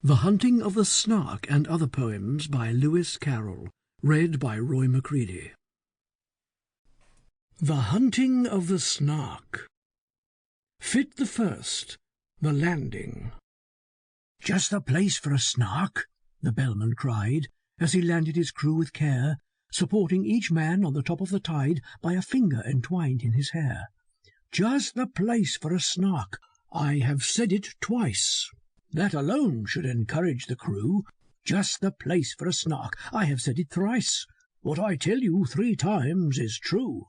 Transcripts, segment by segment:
The Hunting of the Snark and Other Poems by Lewis Carroll. Read by Roy Macready. The Hunting of the Snark. Fit the First. The Landing. "Just the place for a snark," the bellman cried, as he landed his crew with care, supporting each man on the top of the tide by a finger entwined in his hair. "Just the place for a snark. I have said it twice. That alone should encourage the crew. Just the place for a snark. I have said it thrice. What I tell you 3 times is true."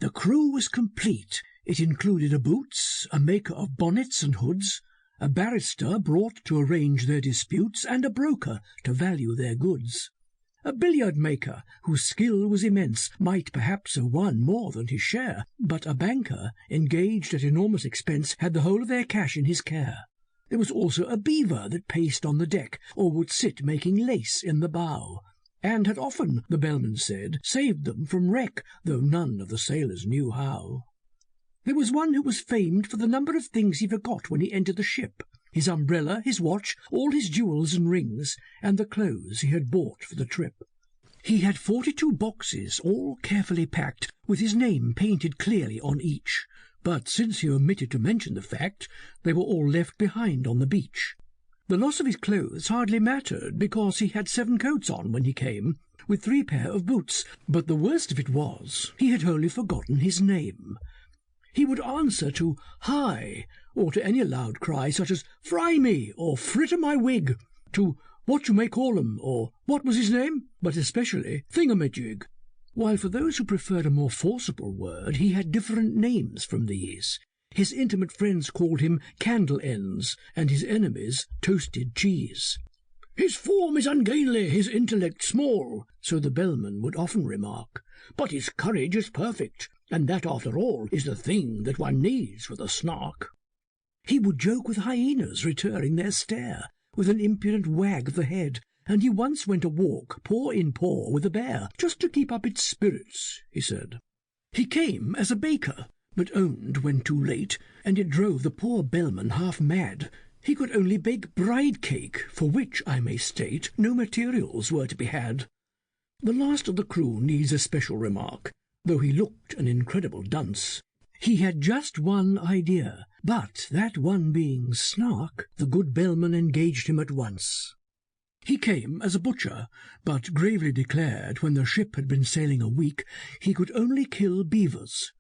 The crew was complete. It included a boots, a maker of bonnets and hoods, a barrister brought to arrange their disputes, and a broker to value their goods. A billiard-maker, whose skill was immense, might perhaps have won more than his share, but a banker, engaged at enormous expense, had the whole of their cash in his care. There was also a beaver that paced on the deck, or would sit making lace in the bow, and had often, the bellman said, saved them from wreck, though none of the sailors knew how. There was one who was famed for the number of things he forgot when he entered the ship: his umbrella, his watch, all his jewels and rings, and the clothes he had bought for the trip. He had 42 boxes, all carefully packed, with his name painted clearly on each. But since he omitted to mention the fact, they were all left behind on the beach. The loss of his clothes hardly mattered, because he had 7 coats on when he came, with 3 pair of boots, but the worst of it was he had wholly forgotten his name. He would answer to "Hi," or to any loud cry such as "Fry me," or "Fritter my wig," to "What you may call 'em," or "What was his name?" but especially "Thingamajig," while for those who preferred a more forcible word he had different names from these. His intimate friends called him Candle-ends, and his enemies Toasted Cheese. "His form is ungainly, his intellect small," so the bellman would often remark, "but his courage is perfect, and that, after all, is the thing that one needs for the snark." He would joke with hyenas returning their stare, with an impudent wag of the head, and he once went a walk, paw in paw, with a bear, just to keep up its spirits, he said. He came as a baker, but owned when too late, and it drove the poor bellman half mad. He could only bake bride-cake, for which, I may state, no materials were to be had. The last of the crew needs a special remark, though he looked an incredible dunce. He had just one idea, but that one being Snark, the good bellman engaged him at once. He came as a butcher, but gravely declared when the ship had been sailing a week he could only kill beavers.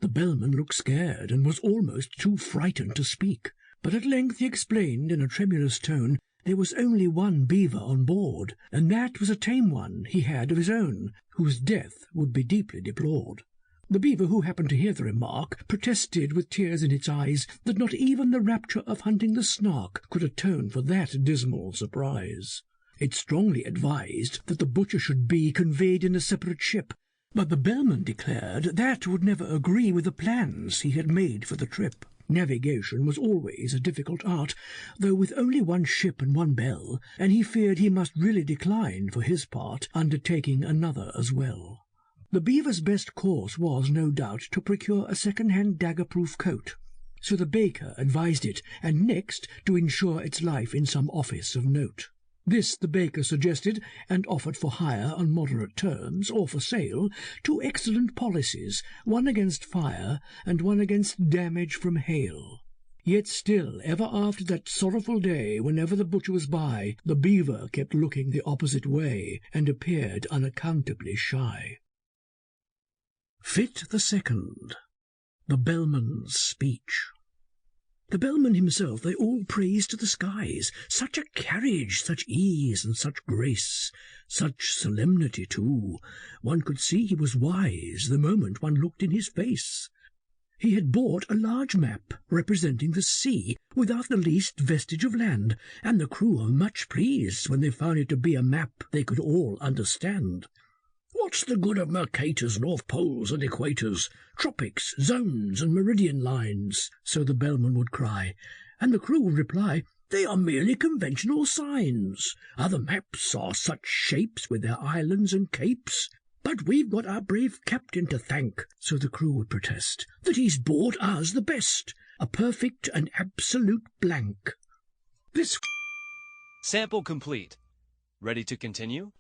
The bellman looked scared, and was almost too frightened to speak, but at length he explained in a tremulous tone there was only one beaver on board, and that was a tame one he had of his own, whose death would be deeply deplored. The beaver, who happened to hear the remark, protested with tears in its eyes that not even the rapture of hunting the Snark could atone for that dismal surprise. It strongly advised that the butcher should be conveyed in a separate ship, but the bellman declared that would never agree with the plans he had made for the trip. Navigation was always a difficult art, though with only one ship and one bell, and he feared he must really decline, for his part, undertaking another as well. The beaver's best course was, no doubt, to procure a second-hand dagger-proof coat, so the baker advised it, and next to insure its life in some office of note. This the baker suggested, and offered for hire on moderate terms, or for sale, 2 excellent policies, one against fire, and one against damage from hail. Yet still, ever after that sorrowful day, whenever the butcher was by, the beaver kept looking the opposite way, and appeared unaccountably shy. Fit the Second. The Bellman's Speech. The bellman himself they all praised to the skies. Such a carriage, such ease, and such grace, such solemnity too. One could see he was wise the moment one looked in his face. He had bought a large map representing the sea, without the least vestige of land, and the crew were much pleased when they found it to be a map they could all understand. "What's the good of Mercator's North Poles and Equators, tropics, zones, and meridian lines?" so the bellman would cry, and the crew would reply, "They are merely conventional signs. Other maps are such shapes with their islands and capes. But we've got our brave captain to thank," so the crew would protest, "that he's bought us the best, a perfect and absolute blank." This Sample complete. Ready to continue?